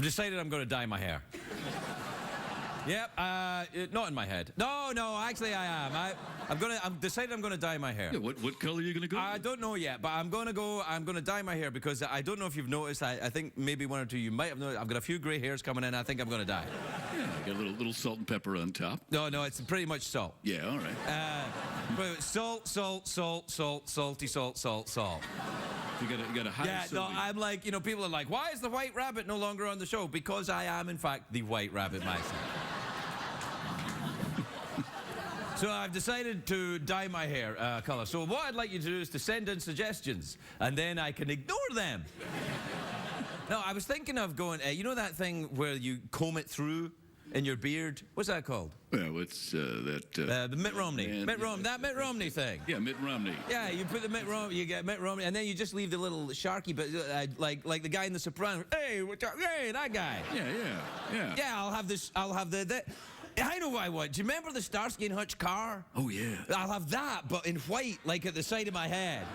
I've decided I'm going to dye my hair. Yep, not in my head. No, actually I am. I've decided I'm going to dye my hair. Yeah, what color are you going to go? I don't know yet, but I'm going to dye my hair because I don't know if you've noticed, I think maybe one or two you might have noticed, I've got a few grey hairs coming in, I think I'm going to dye. Yeah, got a little salt and pepper on top. No, it's pretty much salt. Yeah, all right. But salty salt. You got a high Yeah, no, I'm like, people are like, why is the White Rabbit no longer on the show? Because I am, in fact, the White Rabbit myself. So I've decided to dye my hair colour. So what I'd like you to do is to send in suggestions, and then I can ignore them. No, I was thinking of going, you know that thing where you comb it through in your beard? What's that called? Well, what's that? The Mitt Romney. Mitt Romney thing. Yeah, Mitt Romney. Yeah, you put the Mitt Romney, you get Mitt Romney, and then you just leave the little Sharky, but like the guy in The Sopranos. Hey, that guy. Yeah. Yeah, I'll have the. I know what I want. Do you remember the Starsky and Hutch car? Oh, yeah. I'll have that, but in white, like at the side of my head.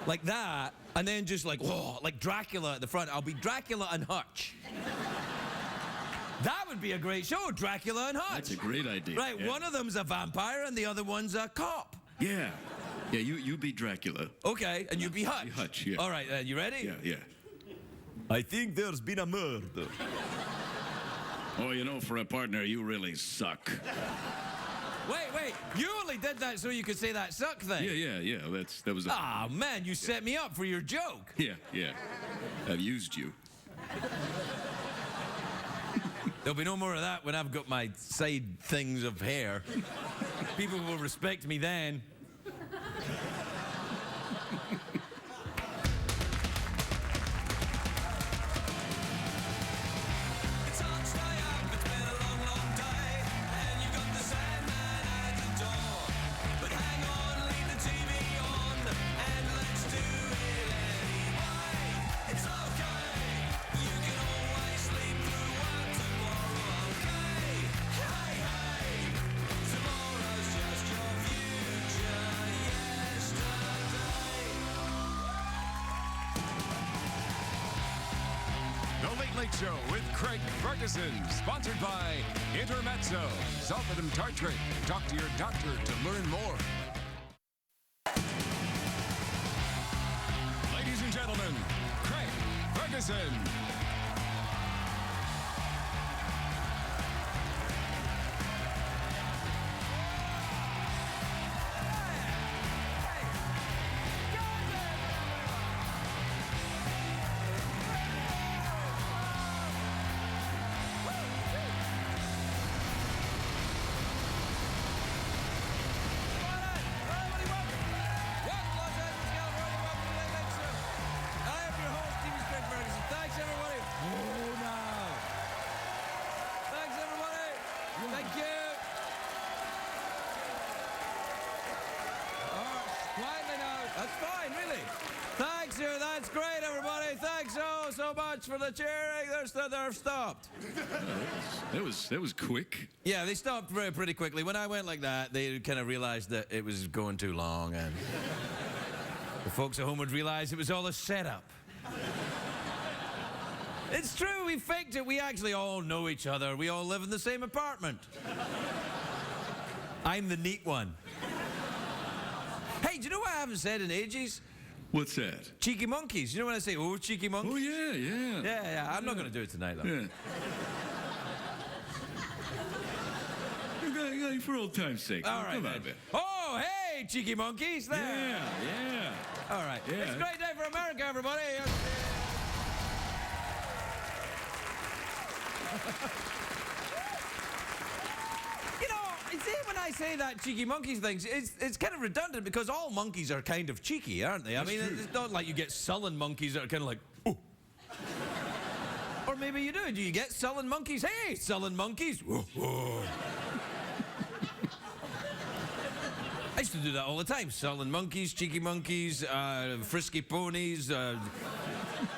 Like that, and then just like Dracula at the front. I'll be Dracula and Hutch. That would be a great show, Dracula and Hutch. That's a great idea. Right, yeah. One of them's a vampire and the other one's a cop. Yeah. Yeah, you be Dracula. Okay, and you be Hutch. Be Hutch, yeah. All right, you ready? Yeah. I think there's been a murder. Oh, for a partner, you really suck. Wait, you only did that so you could say that suck thing. Yeah, that was Ah, man, you set me up for your joke. Yeah. I've used you. There'll be no more of that when I've got my side things of hair. People will respect me then. Late Show with Craig Ferguson, sponsored by Intermezzo, Sulfatum Tartrate. Talk to your doctor to learn more. Ladies and gentlemen, Craig Ferguson. That's great, everybody. Thanks so much for the cheering. They're stopped. That was quick. Yeah, they stopped pretty quickly. When I went like that, they kind of realized that it was going too long, and the folks at home would realize it was all a setup. It's true, we faked it. We actually all know each other. We all live in the same apartment. I'm the neat one. Hey, do you know what I haven't said in ages? What's that? Cheeky monkeys. You know when I say, oh, cheeky monkeys? Oh, yeah. Yeah. I'm not going to do it tonight, though. Yeah. For old time's sake. All right, come on, man. man. Oh, hey, cheeky monkeys. There. Yeah. All right. Yeah. It's a great day for America, everybody. See, when I say that cheeky monkeys things, it's kind of redundant because all monkeys are kind of cheeky, aren't they? I mean, it's not like you get sullen monkeys that are kind of like, oh. Or maybe you do. Do you get sullen monkeys? Hey, sullen monkeys. Whoa, whoa. I used to do that all the time. Sullen monkeys, cheeky monkeys, frisky ponies,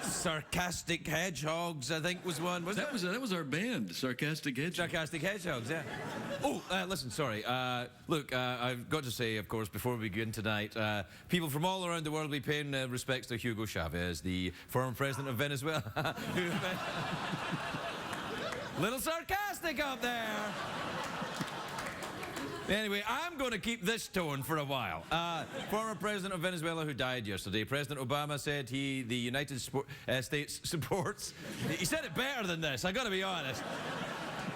Sarcastic Hedgehogs, I think, was one. Was That was our band, Sarcastic Hedgehog. Sarcastic Hedgehogs, yeah. Oh, listen, sorry. Look, I've got to say, of course, before we begin tonight, people from all around the world will be paying respects to Hugo Chavez, the former president of Venezuela. Little sarcastic up there. Anyway, I'm going to keep this tone for a while. Former president of Venezuela who died yesterday. President Obama said the United States supports... He said it better than this, I got to be honest.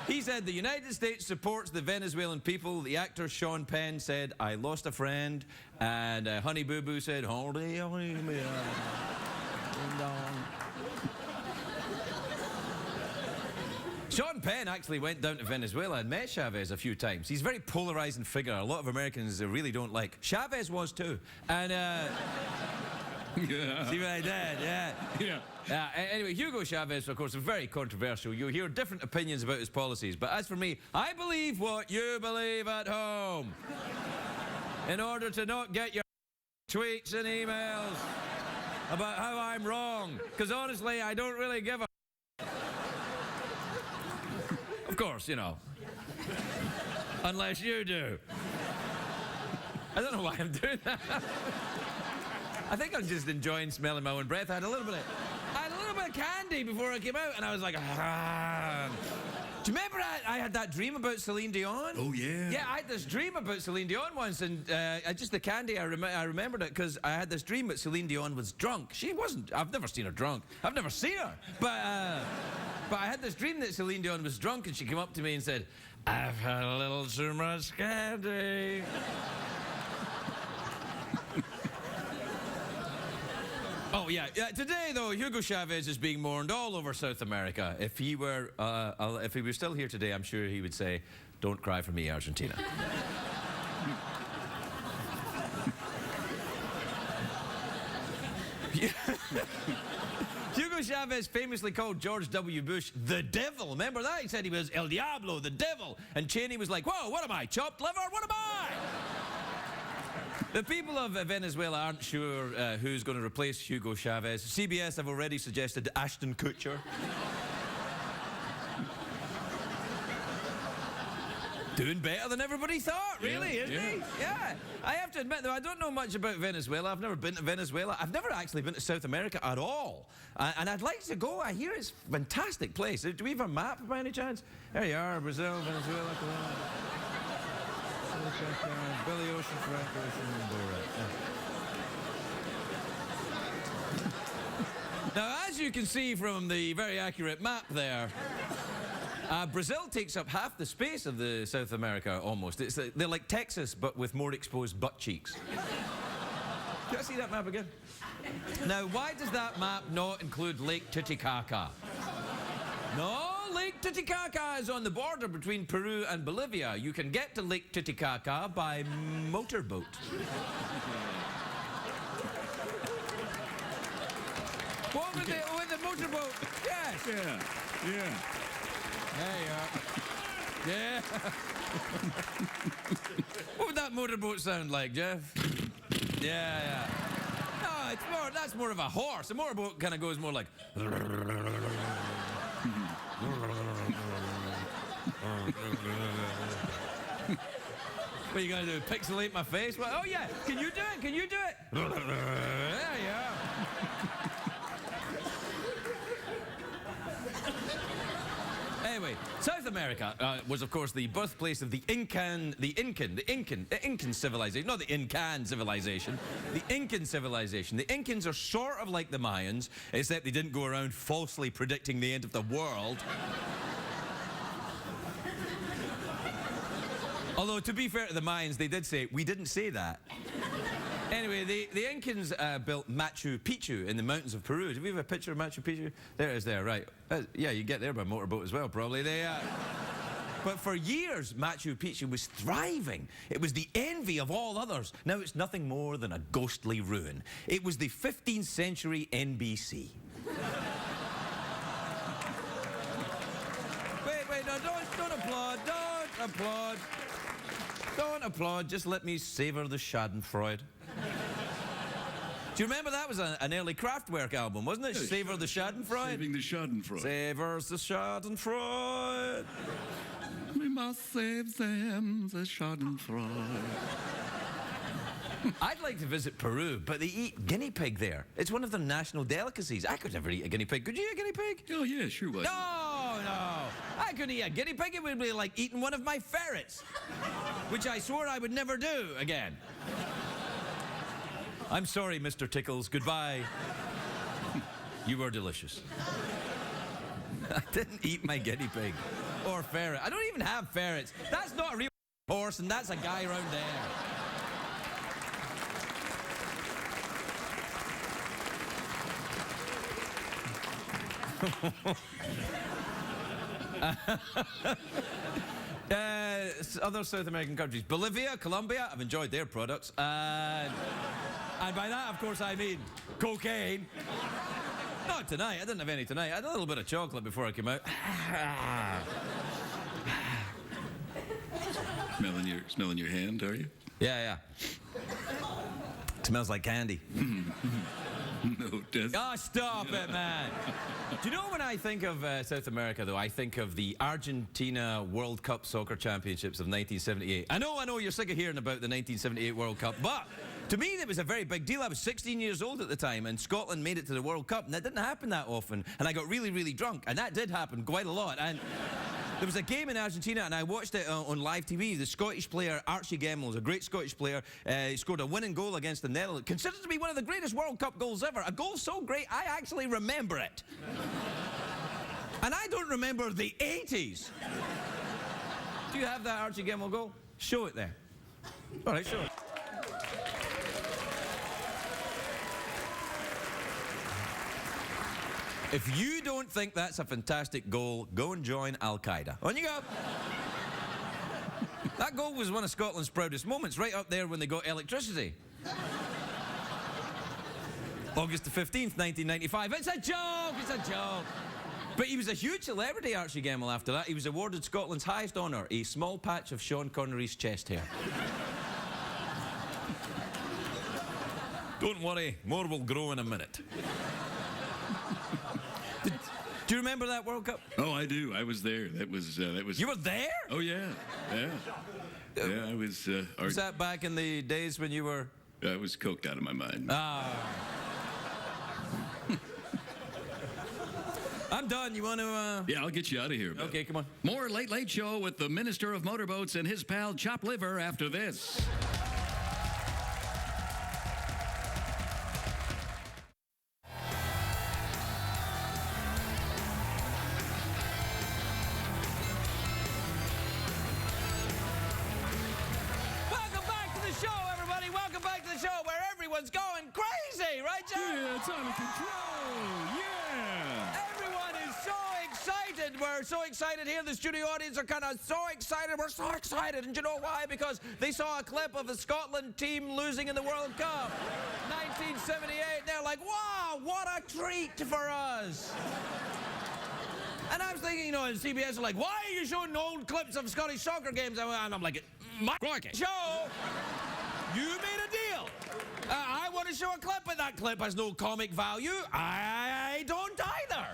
He said the United States supports the Venezuelan people. The actor Sean Penn said, I lost a friend. And Honey Boo Boo said, Honey, honey, me, Sean Penn actually went down to Venezuela and met Chavez a few times. He's a very polarizing figure. A lot of Americans really don't like. Chavez was too. And, Yeah. see what I did? Yeah. Yeah. Anyway, Hugo Chavez, of course, is very controversial. You'll hear different opinions about his policies. But as for me, I believe what you believe at home. In order to not get your tweets and emails about how I'm wrong. Because honestly, I don't really give a... Of course, you know. Unless you do. I don't know why I'm doing that. I think I'm just enjoying smelling my own breath. I had a little bit of candy before I came out, and I was like, ah. Do you remember I had that dream about Celine Dion? Oh, yeah. Yeah, I had this dream about Celine Dion once, and just the candy, I remembered it because I had this dream that Celine Dion was drunk. She wasn't. I've never seen her drunk. I've never seen her. But I had this dream that Celine Dion was drunk, and she came up to me and said, I've had a little too much candy. Oh, yeah. Today, though, Hugo Chavez is being mourned all over South America. If he were still here today, I'm sure he would say, don't cry for me, Argentina. Hugo Chavez famously called George W. Bush the devil. Remember that? He said he was El Diablo, the devil. And Cheney was like, whoa, what am I, chopped liver? What am I? The people of Venezuela aren't sure who's going to replace Hugo Chavez. CBS have already suggested Ashton Kutcher. Doing better than everybody thought, really, isn't he? Yeah. I have to admit, though, I don't know much about Venezuela. I've never been to Venezuela. I've never actually been to South America at all. And I'd like to go. I hear it's a fantastic place. Do we have a map by any chance? There you are, Brazil, Venezuela, Colombia. Billy Ocean, Frank Ocean, and Borat. Now, as you can see from the very accurate map there, Brazil takes up half the space of the South America, almost. They're like Texas, but with more exposed butt cheeks. Can I see that map again? Now, why does that map not include Lake Titicaca? No, Lake Titicaca is on the border between Peru and Bolivia. You can get to Lake Titicaca by motorboat. What with the motorboat? Yes. Yeah. Yeah. There you are. Yeah. What would that motorboat sound like, Jeff? Yeah. No, that's more of a horse. A motorboat kind of goes more like... What are you going to do, pixelate my face? Well, oh, yeah. Can you do it? Can you do it? There you are. Anyway, South America was, of course, the birthplace of the Incan civilization. Not the Incan civilization, the Incan civilization. The Incans are sort of like the Mayans, except they didn't go around falsely predicting the end of the world. Although, to be fair to the Mayans, they did say, we didn't say that. Anyway, the Incans built Machu Picchu in the mountains of Peru. Have you have a picture of Machu Picchu? There it is there, right. Yeah, you get there by motorboat as well, probably. But for years, Machu Picchu was thriving. It was the envy of all others. Now it's nothing more than a ghostly ruin. It was the 15th century NBC. Wait, no, don't applaud, don't applaud. Don't applaud, just let me savor the schadenfreude. Do you remember that was an early Kraftwerk album, wasn't it? Yeah, Savor the Schadenfreude. Saving the Schadenfreude. Savors the Schadenfreude. We must save them, the Schadenfreude. I'd like to visit Peru, but they eat guinea pig there. It's one of their national delicacies. I could never eat a guinea pig. Could you eat a guinea pig? Oh, yeah, sure was. No. I couldn't eat a guinea pig. It would be like eating one of my ferrets, which I swore I would never do again. I'm sorry, Mr. Tickles. Goodbye. You were delicious. I didn't eat my guinea pig or ferret. I don't even have ferrets. That's not a real horse, and that's a guy around there. Other South American countries. Bolivia, Colombia, I've enjoyed their products. And by that, of course, I mean cocaine. Not tonight. I didn't have any tonight. I had a little bit of chocolate before I came out. Smelling your hand, are you? Yeah. It smells like candy. No, it doesn't. Oh, stop it, man. Do you know when I think of South America, though, I think of the Argentina World Cup Soccer Championships of 1978. I know, you're sick of hearing about the 1978 World Cup, but to me, it was a very big deal. I was 16 years old at the time, and Scotland made it to the World Cup, and that didn't happen that often. And I got really, really drunk, and that did happen quite a lot. And there was a game in Argentina, and I watched it on live TV. The Scottish player, Archie Gemmill, is a great Scottish player. He scored a winning goal against the Netherlands, considered to be one of the greatest World Cup goals ever. A goal so great, I actually remember it. And I don't remember the 80s. Do you have that Archie Gemmill goal? Show it there. All right, show it. If you don't think that's a fantastic goal, go and join Al-Qaeda. On you go. That goal was one of Scotland's proudest moments, right up there when they got electricity. August the 15th, 1995. It's a joke. But he was a huge celebrity, Archie Gemmill, after that. He was awarded Scotland's highest honour, a small patch of Sean Connery's chest hair. Don't worry, more will grow in a minute. Do you remember that World Cup? Oh, I do. I was there. That was. You were there? Oh yeah. I was. Was that back in the days when you were? I was coked out of my mind. I'm done. You want to? Yeah, I'll get you out of here. Bill. Okay, come on. More Late Late Show with the Minister of Motorboats and his pal Chop Liver after this. Everyone's going crazy, right, John? Yeah, it's out of control. Yeah. Everyone is so excited. We're so excited here. The studio audience are kind of so excited. We're so excited. And you know why? Because they saw a clip of the Scotland team losing in the World Cup. 1978. They're like, wow, what a treat for us. And I was thinking, and CBS are like, why are you showing old clips of Scottish soccer games? And I'm like, my show, you made a deal. I want to show a clip, but that clip has no comic value. I don't either.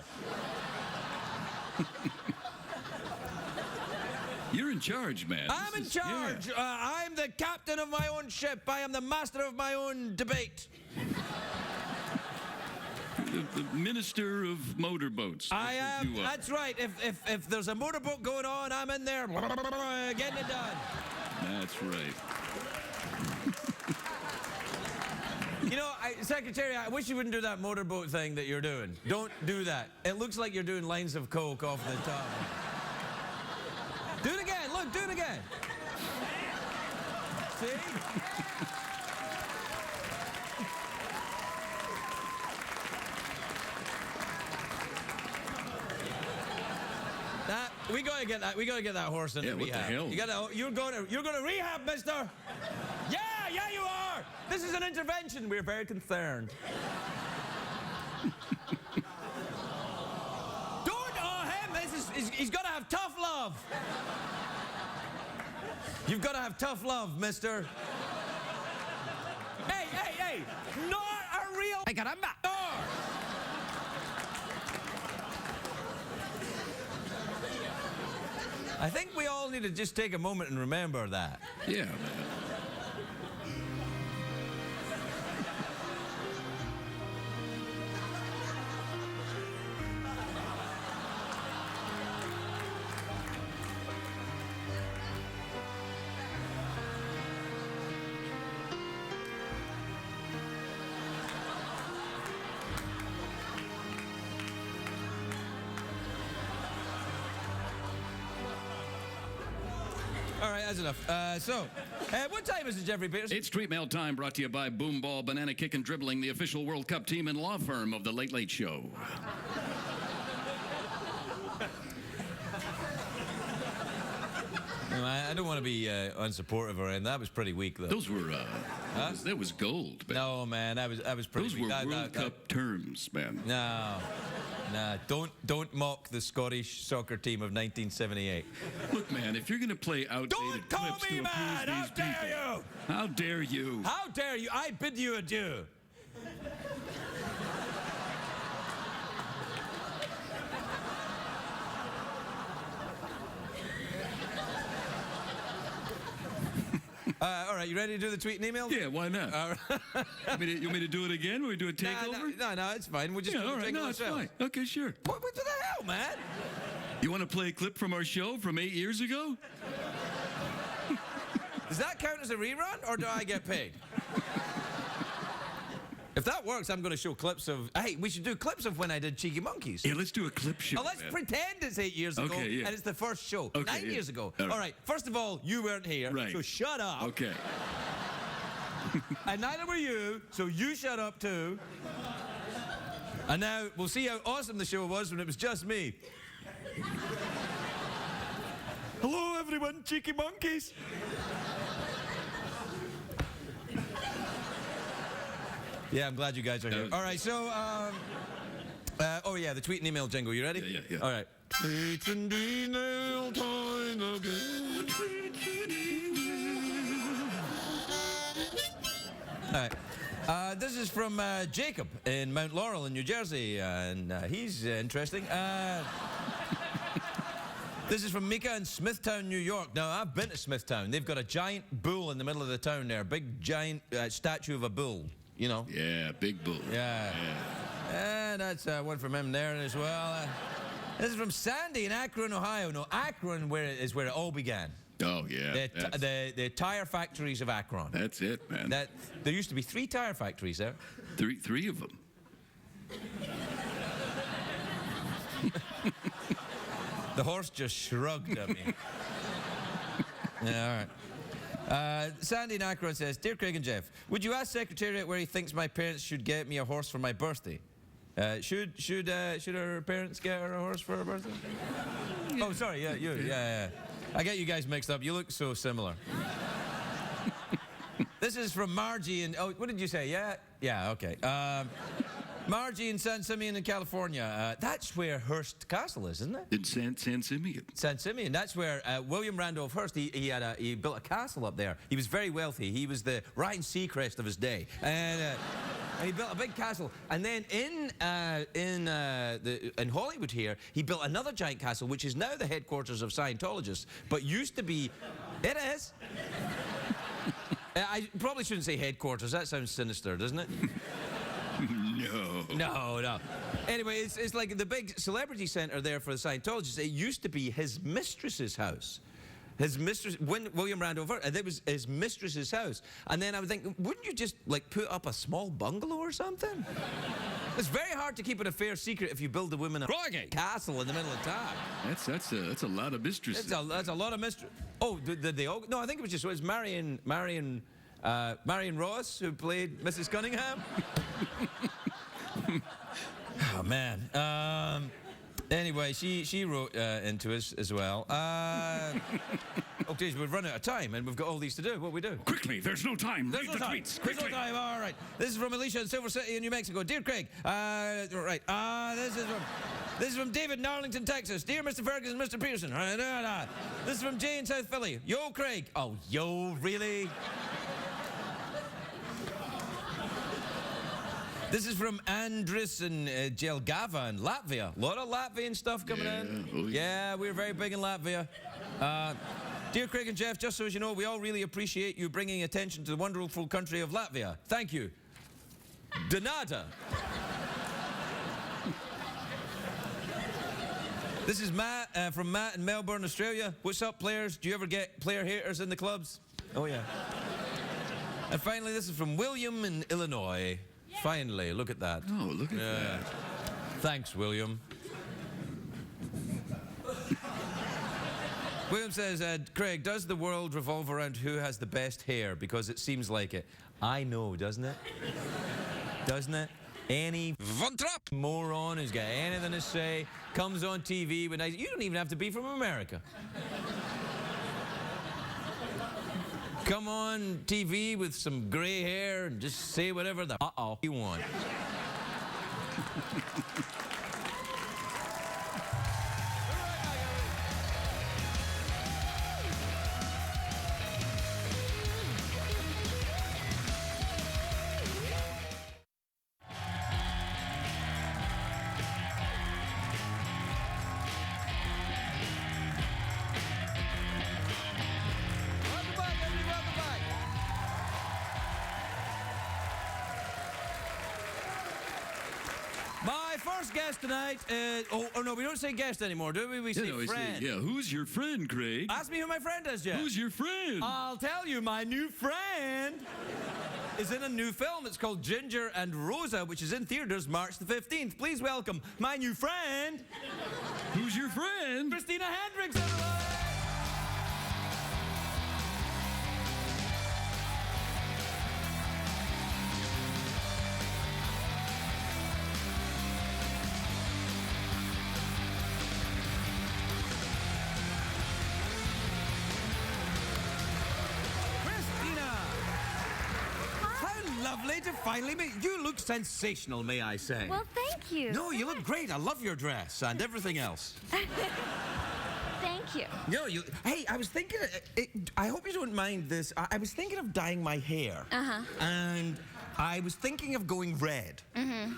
You're in charge, man. I'm in charge. Yeah. I'm the captain of my own ship. I am the master of my own debate. The Minister of Motorboats. I am. That's right. If there's a motorboat going on, I'm in there getting it done. That's right. Secretary, I wish you wouldn't do that motorboat thing that you're doing. Don't do that. It looks like you're doing lines of coke off the top. Do it again. Look, do it again. See? We gotta get that. We gotta get that horse in rehab. What the hell? You're going to rehab, mister. Yeah, you are. This is an intervention. We're very concerned. He's got to have tough love. You've got to have tough love, mister. Hey, not a real. Ay, caramba. I think we all need to just take a moment and remember that. Yeah. All right, that's enough. What time is it, Jeffrey Peterson? It's Street Mail time, brought to you by Boom Ball, Banana Kick, and Dribbling, the official World Cup team and law firm of The Late Late Show. No, I don't want to be unsupportive or anything. That was pretty weak, though. Those were, that was gold, man. No, man, I was pretty Those weak. were World Cup terms, man. No. Don't mock the Scottish soccer team of 1978. Look, man, if you're going to play outdated Don't call clips me to mad! appease these people, how dare you? How dare you? I bid you adieu. All right, you ready to do the tweet and email? Yeah, why not? You want me to do it again? Will we do a takeover? No, it's fine. We'll just Yeah, do all the right. jingle No, it's ourselves. fine. Okay, sure. What the hell, man? You want to play a clip from our show from 8 years ago? Does that count as a rerun, or do I get paid? If that works, I'm going to show clips of... Hey, we should do clips of when I did Cheeky Monkeys. Yeah, let's do a clip show. Oh, let's man. pretend it's 8 years ago, Okay, yeah. and it's the first show. Okay, 9 yeah. years ago. All right. All right, first of all, you weren't here, Right. so shut up. Okay. And neither were you, so you shut up too. And now we'll see how awesome the show was when it was just me. Hello, everyone, Cheeky Monkeys. Yeah, I'm glad you guys are here. All right, so, oh yeah, the tweet and email jingle. You ready? Yeah. All right. Tweet and email time again. All right. This is from Jacob in Mount Laurel in New Jersey, and he's interesting. This is from Mika in Smithtown, New York. Now, I've been to Smithtown. They've got a giant bull in the middle of the town there, a big, giant statue of a bull, you know. Yeah, big bull. Yeah. And that's one from him there as well. This is from Sandy in Akron, Ohio. No, Akron is where it all began. Oh, yeah. The tire factories of Akron. That's it, man. There used to be 3 tire factories there. Three of them. The horse just shrugged at me. Yeah, all right. Sandy in Akron says, Dear Craig and Jeff, would you ask Secretariat where he thinks my parents should get me a horse for my birthday? Should our parents get her a horse for her birthday? Yeah. Oh, sorry, yeah. I get you guys mixed up. You look so similar. This is from Margie in, what did you say? Yeah, okay. Margie in San Simeon in California. That's where Hearst Castle is, isn't it? In San Simeon. San Simeon. That's where William Randolph Hearst, he built a castle up there. He was very wealthy. He was the Ryan Seacrest of his day. And he built a big castle. And then in Hollywood here, he built another giant castle, which is now the headquarters of Scientologists, but used to be... It is. I probably shouldn't say headquarters. That sounds sinister, doesn't it? No. Anyway, it's like the big celebrity center there for the Scientologists. It used to be his mistress's house. His mistress, William Randolph Hearst, it was his mistress's house. And then I would think, wouldn't you just like put up a small bungalow or something? It's very hard to keep it a fair secret if you build the women a castle in the middle of town. That's a lot of mistresses. That's a lot of mistress. Oh, did they all? No, I think it was Marion Ross who played Mrs. Cunningham. Oh man. Anyway, she wrote into us as well. Oh, geez, we've run out of time and we've got all these to do. What do we do? Quickly, there's no time. There's Read no the time. tweets. There's no Quickly. time. All right. This is from Alicia in Silver City in New Mexico. Dear Craig, this is from David in Arlington, Texas. Dear Mr. Ferguson, Mr. Peterson. This is from Jay in South Philly. Yo, Craig. Oh, yo, really? This is from Andris and Jelgava in Latvia. A lot of Latvian stuff coming in. Oh, yeah, we're very big in Latvia. Dear Craig and Jeff, just so as you know, we all really appreciate you bringing attention to the wonderful country of Latvia. Thank you. Donata. This is Matt from Matt in Melbourne, Australia. What's up, players? Do you ever get player haters in the clubs? Oh, yeah. And finally, this is from William in Illinois. Finally, look at that. Oh, look at that. Thanks, William. William says, Craig, does the world revolve around who has the best hair? Because it seems like it. I know, doesn't it? Doesn't it? Any moron who's got anything to say comes on TV when you don't even have to be from America. Come on TV with some gray hair and just say whatever the you want. My first guest tonight is... Oh, no, we don't say guest anymore, do we? We say friend. Who's your friend, Craig? Ask me who my friend is, Jeff. Who's your friend? I'll tell you, my new friend is in a new film. It's called Ginger and Rosa, which is in theaters March the 15th. Please welcome my new friend... Who's your friend? Christina Hendricks, everyone! Lovely to finally meet you. You look sensational, may I say. Well, thank you. No, you look great. I love your dress and everything else. Thank you. No, hey, I was thinking, I hope you don't mind this. I was thinking of dyeing my hair. Uh-huh. And I was thinking of going red. Mm-hmm.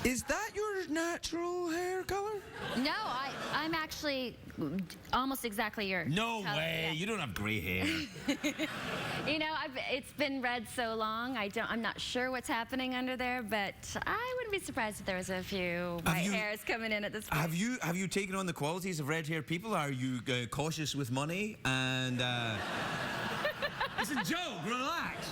Is that your natural hair color? No, I'm actually almost exactly your No color. way. Yeah. You don't have gray hair. You know, it's been red so long. I'm not sure what's happening under there, but I wouldn't be surprised if there was a few white hairs coming in at this point. Have you taken on the qualities of red-haired people? Are you cautious with money and? It's a joke. Relax.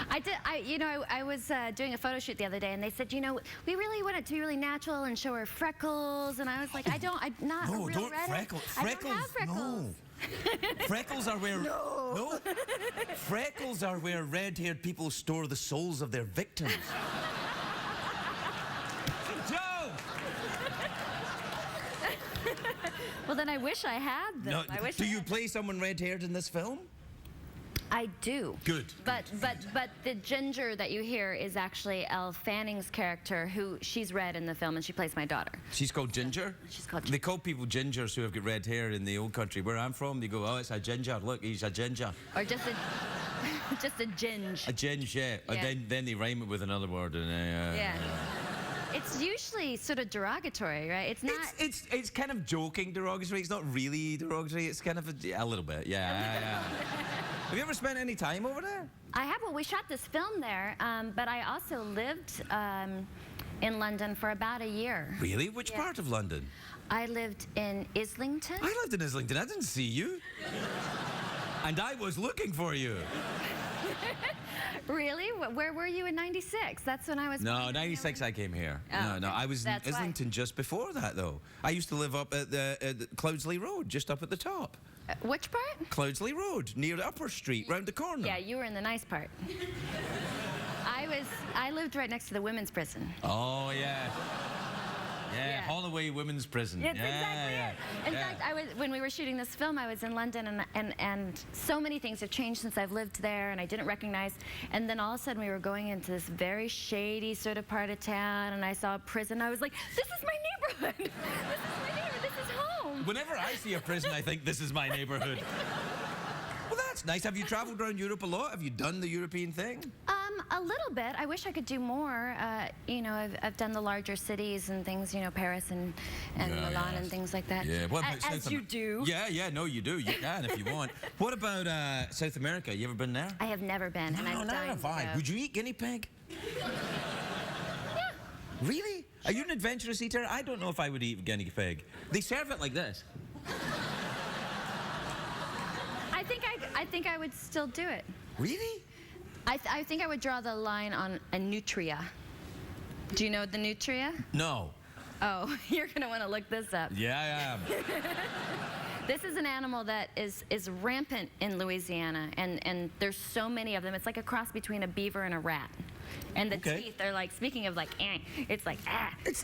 I was doing a photo shoot the other day, and they said, you know, we really want it to be really natural and show our freckles. And I was like, I'm not a real redhead. I don't have freckles. No. Freckles are where no. Freckles are where red-haired people store the souls of their victims. Joe. Well, then I wish I had them. No, do you play someone red-haired in this film? I do. Good. But the Ginger that you hear is actually Elle Fanning's character, she's red in the film, and she plays my daughter. She's called Ginger? She's called Ginger. They call people gingers who have got red hair in the old country. Where I'm from, they go, oh, it's a ginger. Look, he's a ginger. Or just a ginge. A ginge, yeah. Yeah. Then they rhyme it with another word. And, yeah. It's usually sort of derogatory, right? It's not... It's kind of joking derogatory. It's not really derogatory. It's kind of a little bit, yeah. Have you ever spent any time over there? I have. Well, we shot this film there, but I also lived in London for about a year. Really? Which part of London? I lived in Islington. I lived in Islington. I didn't see you. And I was looking for you. Really? Where were you in '96? That's when I was... No, 96 I came here. Oh, no, I was in that's Islington just before that, though. I used to live up at the Cloudsley Road, just up at the top. Which part? Cloudsley Road, near Upper Street, round the corner. Yeah, you were in the nice part. I lived right next to the women's prison. Oh, yeah. Yeah, Holloway Women's Prison. That's exactly it. In fact, when we were shooting this film, I was in London, and so many things have changed since I've lived there, and I didn't recognize. And then all of a sudden, we were going into this very shady sort of part of town, and I saw a prison. I was like, this is my neighborhood. This is my neighborhood. This is home. Whenever I see a prison, I think this is my neighborhood. Well, that's nice. Have you traveled around Europe a lot? Have you done the European thing? A little bit. I wish I could do more. You know, I've done the larger cities and things, you know, Paris and Milan and things like that. Yeah, what about as you do. Yeah, no, you do. You can if you want. What about South America? You ever been there? I have never been, and I'm dying to go. Would you eat guinea pig? Yeah. Really? Are you an adventurous eater? I don't know if I would eat guinea pig. They serve it like this. I think I would still do it. Really? I think I would draw the line on a nutria. Do you know the nutria? No. Oh, you're gonna want to look this up. Yeah, I am. This is an animal that is rampant in Louisiana, and there's so many of them. It's like a cross between a beaver and a rat. And the teeth are like, speaking of like, it's like, It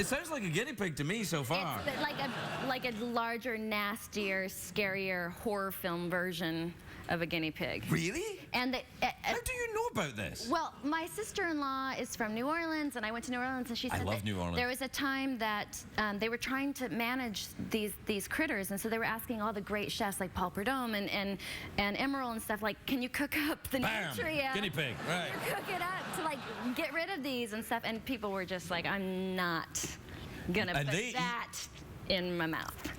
sounds like a guinea pig to me so far. It's like a larger, nastier, scarier horror film version of a guinea pig. Really? And how do you know about this? Well, my sister-in-law is from New Orleans, and I went to New Orleans, and she said love New Orleans. there was a time that they were trying to manage these critters, and so they were asking all the great chefs like Paul Prudhomme and Emerald and stuff, like, can you cook up the nutria? Guinea pig, right. Cook it up to like get rid of these and stuff, and people were just like, I'm not gonna put that in my mouth.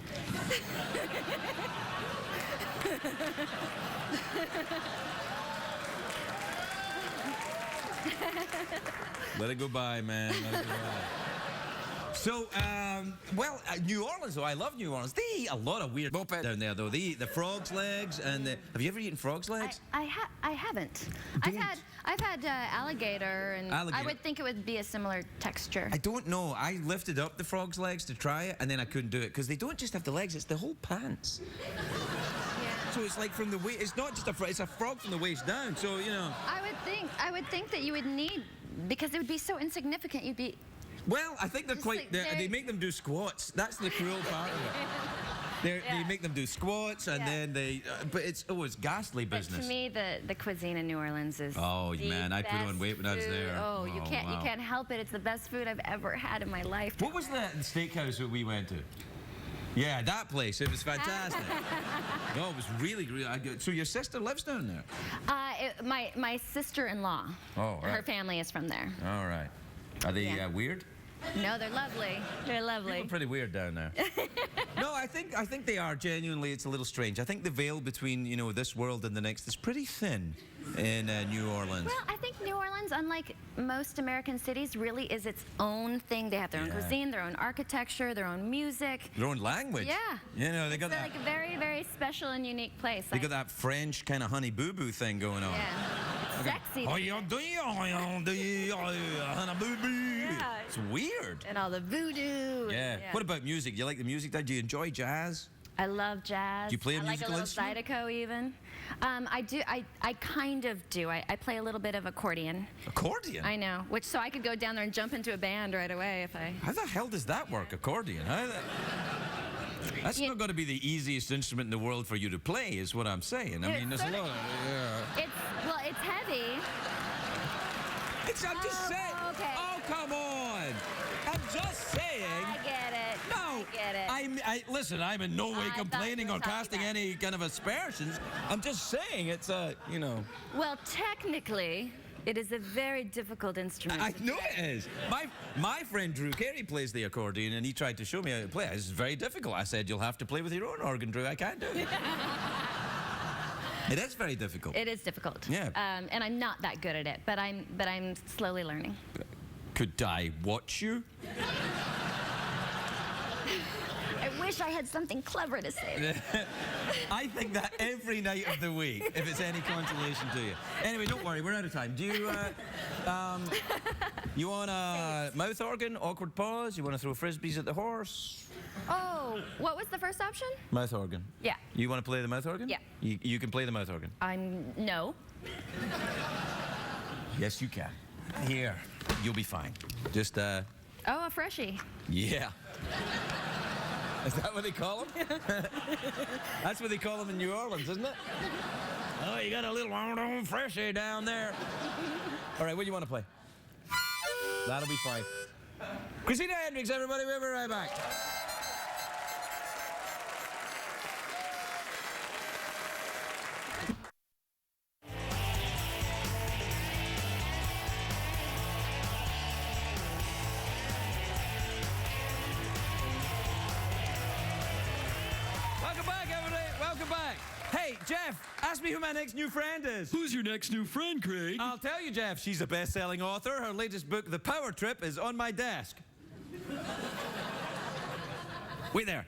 Let it go by, man. Let it go by. So, New Orleans, though, I love New Orleans. They eat a lot of weird moped down there, though. They eat the frog's legs, and have you ever eaten frog's legs? I haven't. I've had alligator, and I would think it would be a similar texture. I don't know. I lifted up the frog's legs to try it, and then I couldn't do it, because they don't just have the legs, it's the whole pants. So it's like from the waist, it's not just a frog, it's a frog from the waist down, so, you know. I would think that you would need, because it would be so insignificant, you'd be... Well, I think they're Just quite, like they make them do squats. That's the cruel part of it. They make them do squats, and then they, but it's ghastly business. But to me, the cuisine in New Orleans is man, I put on weight when I was there. Oh, you can't help it. It's the best food I've ever had in my life. What was the steakhouse that we went to? Yeah, that place. It was fantastic. No, it was really, really good. So your sister lives down there? My sister-in-law. Oh, right. Her family is from there. All right. Are they weird? No, they're lovely. They're lovely. People are pretty weird down there. No, I think they are. Genuinely, it's a little strange. I think the veil between, you know, this world and the next is pretty thin in New Orleans. Well, I think New Orleans, unlike most American cities, really is its own thing. They have their own cuisine, their own architecture, their own music. Their own language. Yeah. You know, they got that. It's like a very, very special and unique place. They got that French kind of honey boo boo thing going on. Yeah. It's sexy. It's weird. And all the voodoo. Yeah. What about music? Do you like the music? Do you enjoy jazz? I love jazz. Do you play a musical instrument? I like a little Zydeco even. I do. I kind of do. I play a little bit of accordion. Accordion? I know. So I could go down there and jump into a band right away if I... How the hell does that work, accordion? That's not going to be the easiest instrument in the world for you to play, is what I'm saying. I mean, there's a lot of... It's heavy. I'm just saying. Okay. Oh, come on. I'm just saying. I get it. No. I get it. Listen, I'm in no way complaining or casting any kind of aspersions. I'm just saying it's you know. Well, technically, it is a very difficult instrument. I know it is. My friend Drew Carey plays the accordion, and he tried to show me how to play it. It's very difficult. I said, you'll have to play with your own organ, Drew. I can't do it. It is very difficult. It is difficult. Yeah. And I'm not that good at it, but I'm slowly learning. Could I watch you? I wish I had something clever to say. I think that every night of the week, if it's any consolation to you. Anyway, don't worry, we're out of time. Do you, you want a mouth organ, awkward pause? You want to throw frisbees at the horse? Oh, what was the first option? Mouth organ. Yeah. You want to play the mouth organ? Yeah. You can play the mouth organ. No. Yes, you can. Here, you'll be fine. Just, Oh, a freshie. Yeah. Is that what they call them? That's what they call them in New Orleans, isn't it? Oh, you got a little freshie down there. All right, what do you want to play? That'll be fine. Christina Hendricks, everybody, we'll be right back. back, everybody. Welcome back. Hey, Jeff, ask me who my next new friend is. Who's your next new friend, Craig? I'll tell you, Jeff. She's a best-selling author. Her latest book, The Power Trip, is on my desk. Wait there.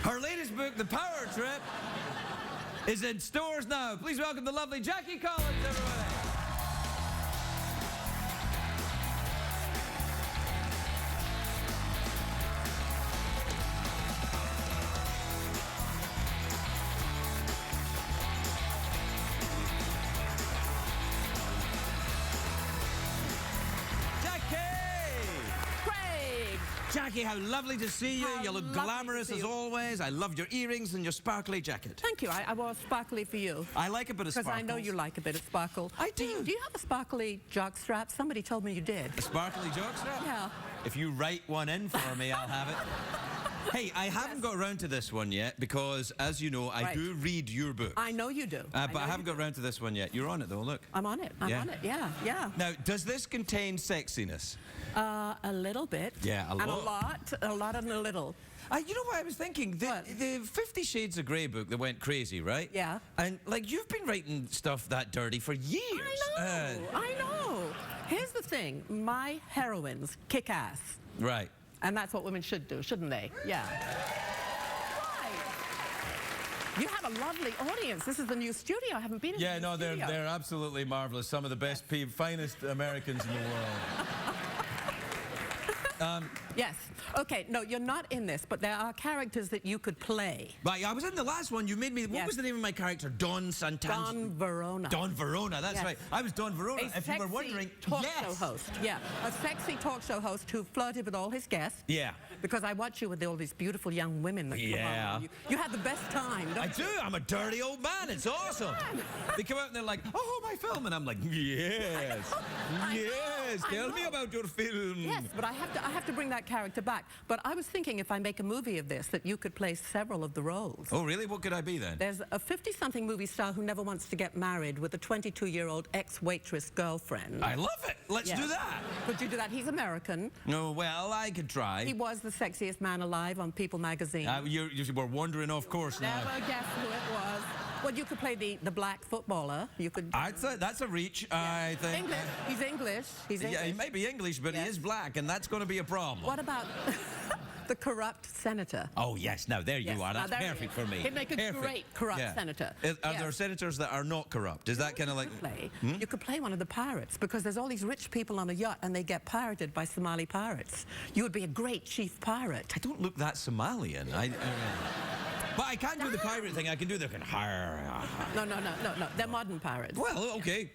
Her latest book, The Power Trip, is in stores now. Please welcome the lovely Jackie Collins, everybody. Jackie, how lovely to see you. You look glamorous as always. I loved your earrings and your sparkly jacket. Thank you. I wore sparkly for you. I like a bit of sparkle. Because I know you like a bit of sparkle. I do. Do you have a sparkly jockstrap? Somebody told me you did. A sparkly jockstrap? Yeah. If you write one in for me, I'll have it. Hey, I haven't got around to this one yet because, as you know, I do read your books. I know you do. But I haven't got around to this one yet. You're on it, though, look. I'm on it. I'm on it. Yeah, yeah. Now, does this contain sexiness? A little bit. Yeah, a lot. And a lot and a little. You know what I was thinking? The 50 Shades of Grey book that went crazy, right? Yeah. And, like, you've been writing stuff that dirty for years. I know. Here's the thing. My heroines kick ass. Right. And that's what women should do, shouldn't they? Yeah. Right. You have a lovely audience. This is the new studio. I haven't been in the new studio. They're absolutely marvelous. Some of the best, finest Americans in the world. Yes. Okay, no, you're not in this, but there are characters that you could play. Right, I was in the last one. You made me... What was the name of my character? Don Santana? Don Verona. Don Verona, that's right. I was Don Verona. A if you were wondering... talk show host. Yeah, a sexy talk show host who flirted with all his guests. Yeah. Because I watch you with all these beautiful young women that come on. You have the best time, don't you? I do. I'm a dirty old man. It's awesome. They come out and they're like, oh, my film. And I'm like, yes. Yes. Tell me about your film. Yes, but I have to bring that character back. But I was thinking if I make a movie of this, that you could play several of the roles. Oh, really? What could I be then? There's a 50-something movie star who never wants to get married with a 22-year-old ex-waitress girlfriend. I love it. Let's do that. Could you do that? He's American. No, well, I could try. He was the sexiest man alive on People magazine. You were wondering, of course. Never guess who it was. Well, you could play the black footballer. You could. I'd say that's a reach. I think. English. He's English. He's English. Yeah, he may be English, but he is black, and that's going to be a problem. What about the corrupt senator? Oh yes, now there you are. That's perfect for me. He'd make a great corrupt senator. Are there senators that are not corrupt? Is that kind of like? You could play one of the pirates because there's all these rich people on a yacht and they get pirated by Somali pirates. You would be a great chief pirate. I don't look that Somalian. But I can't do the pirate thing. I can do the No. They're modern pirates. Well, okay.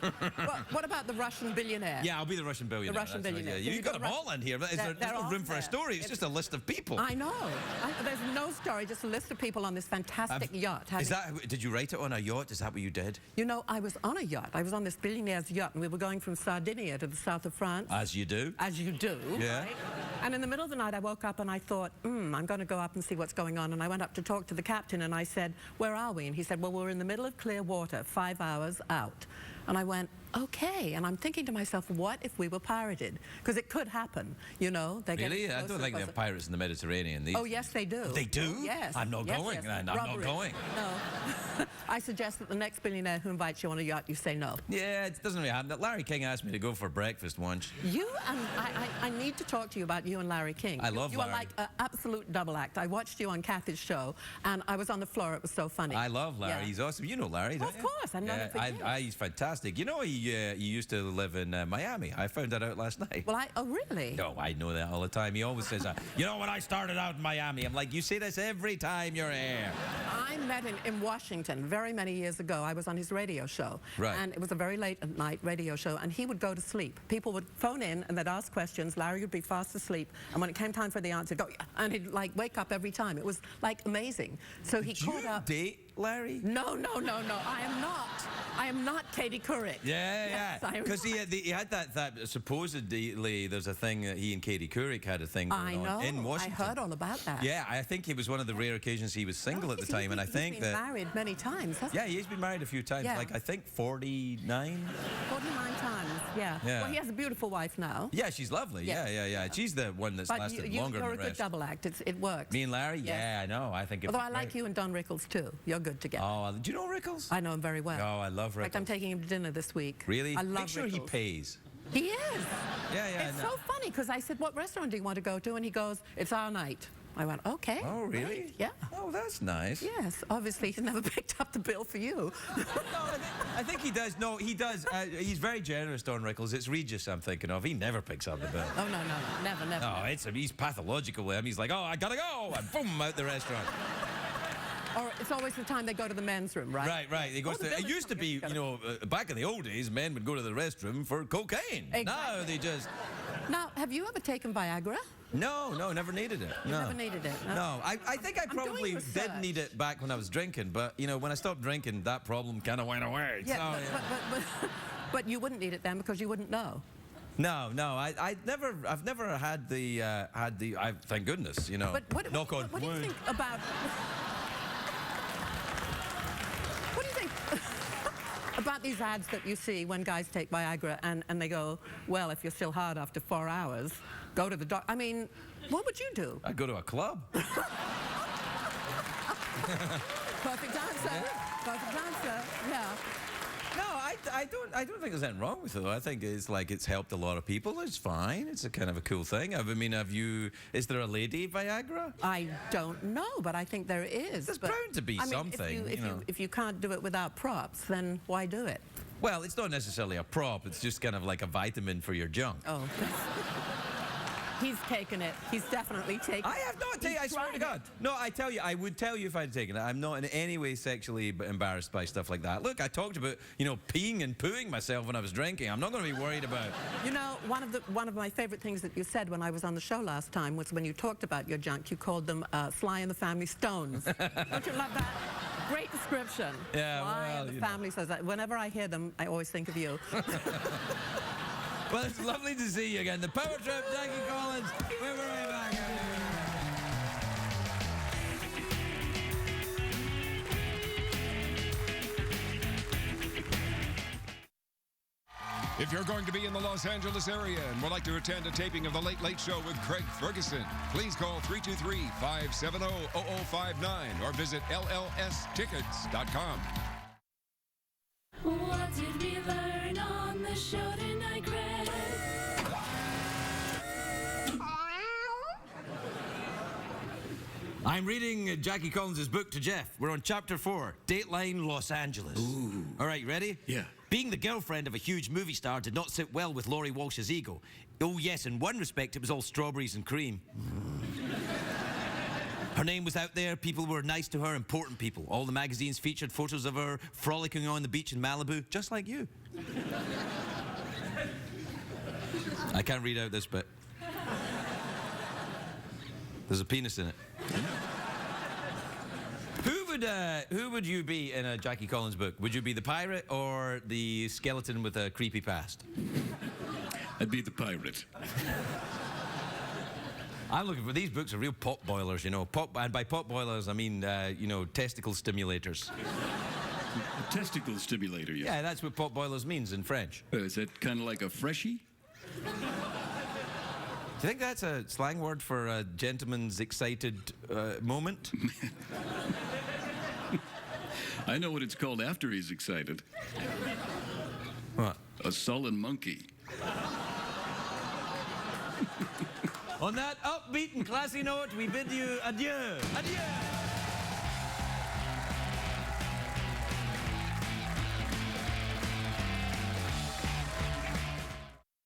Well, what about the Russian billionaire? Yeah, I'll be the Russian billionaire. The Russian billionaire. You've got them all in here. There's no room for a story. It's just a list of people. I know. There's no story, just a list of people on this fantastic yacht. Did you write it on a yacht? Is that what you did? You know, I was on a yacht. I was on this billionaire's yacht, and we were going from Sardinia to the south of France. As you do. As you do. Yeah. Right? And in the middle of the night, I woke up and I thought, I'm going to go up and see what's going on. And I went up to talk to the captain, and I said, where are we? And he said, well, we're in the middle of clear water, 5 hours out. And I went, okay. And I'm thinking to myself, what if we were pirated? Because it could happen, you know. Really? I don't think they have pirates in the Mediterranean. Oh, yes, they do. They do? Oh, yes. I'm not going. Yes. I'm not going. No. I suggest that the next billionaire who invites you on a yacht, you say no. Yeah, it doesn't really happen. Larry King asked me to go for breakfast once. You and I need to talk to you about you and Larry King. I love Larry. You are like an absolute double act. I watched you on Kathy's show, and I was on the floor. It was so funny. I love Larry. Yeah. He's awesome. You know Larry, don't you? Of course. I know him for years. He's fantastic. You know, he used to live in Miami. I found that out last night. Well, oh, really? No, I know that all the time. He always says that. You know, when I started out in Miami, I'm like, you say this every time you're here. I met him in Washington very many years ago. I was on his radio show. Right. And it was a very late at night radio show, and he would go to sleep. People would phone in, and they'd ask questions. Larry would be fast asleep, and when it came time for the answer, go, and he'd, like, wake up every time. It was, like, amazing. So he caught up... date Larry? No. I am not. I am not Katie Couric. Yeah. Because he had that supposedly there's a thing that he and Katie Couric had a thing going on in Washington. I heard all about that. Yeah, I think it was one of the rare occasions he was single at the time, and I think he's been married many times, hasn't he? Yeah, he's been married a few times. Yeah. Like I think 49. 49 times. Yeah. Yeah. Well, he has a beautiful wife now. Yeah, she's lovely. Yeah. Yeah. She's the one that's But lasted you're longer a than the good rest. double act. It works. Me and Larry? Yes. Yeah, I know. I think it's Although I like you and Don Rickles too. You're good together. Oh, do you know Rickles? I know him very well. Oh, I love In fact, I'm Rickles. taking him to dinner this week. Really? I love Make sure he Rickles. pays. He is. Yeah, It's so funny because I said, what restaurant do you want to go to? And he goes, it's our night. I went, okay. Oh, really? Great. Yeah. Oh, that's nice. Yes, obviously he's never picked up the bill for you. No, I think he does. No, he does. He's very generous, Don Rickles. It's Regis I'm thinking of. He never picks up the bill. Oh, no, never. No, he's pathological with him. He's like, oh, I gotta go, and boom, out the restaurant. Or it's always the time they go to the men's room, right? Right. He goes Oh, the to, it bill is used to be, coming. back in the old days, men would go to the restroom for cocaine. Exactly. Now they just... Now, have you ever taken Viagra? No, never needed it. You No. never needed it. No, I think I I'm doing probably did research. need it back when I was drinking, but, when I stopped drinking, that problem kind of went away. Yeah, So, but you wouldn't need it then because you wouldn't know. No, I've never had the, thank goodness, But what do you wood. think about... What do you think about these ads that you see when guys take Viagra and they go, well, if you're still hard after 4 hours, go to the doctor. I mean, what would you do? I'd go to a club. Perfect answer. Perfect answer. Yeah. No, I don't think there's anything wrong with it. I think it's helped a lot of people. It's fine. It's a kind of a cool thing. I mean, is there a lady Viagra? I don't know, but I think there is. There's but, bound to be I mean, something, if you can't do it without props, then why do it? Well, it's not necessarily a prop. It's just kind of like a vitamin for your junk. Oh. He's taken it. He's definitely taken it. I have not taken it. I swear to tried God. No, I would tell you if I'd taken it. I'm not in any way sexually embarrassed by stuff like that. Look, I talked about, peeing and pooing myself when I was drinking. I'm not going to be worried about... You know, one of my favorite things that you said when I was on the show last time was when you talked about your junk, you called them Sly and the Family Stones. Don't you love that? Great description. Yeah, Sly well, and the Family says that. Whenever I hear them, I always think of you. Well, it's lovely to see you again. The Power Trip, Jackie Collins. We'll be right back. If you're going to be in the Los Angeles area and would like to attend a taping of The Late Late Show with Craig Ferguson, please call 323-570-0059 or visit LLStickets.com. What did we learn on the show tonight, Craig? I'm reading Jackie Collins' book to Jeff. We're on chapter 4, Dateline Los Angeles. Ooh. All right, you ready? Yeah. Being the girlfriend of a huge movie star did not sit well with Laurie Walsh's ego. Oh, yes, in one respect, it was all strawberries and cream. Her name was out there, people were nice to her, important people. All the magazines featured photos of her frolicking on the beach in Malibu, just like you. I can't read out this bit. There's a penis in it. Who would you be in a Jackie Collins book? Would you be the pirate or the skeleton with a creepy past? I'd be the pirate. I'm looking for these books are real pot boilers, and by pot boilers I mean testicle stimulators. A testicle stimulator, yeah. Yeah, that's what pot boilers means in French. Is that kind of like a freshie? Do you think that's a slang word for a gentleman's excited moment? I know what it's called after he's excited. What? A sullen monkey. On that upbeat and classy note, we bid you adieu. Adieu!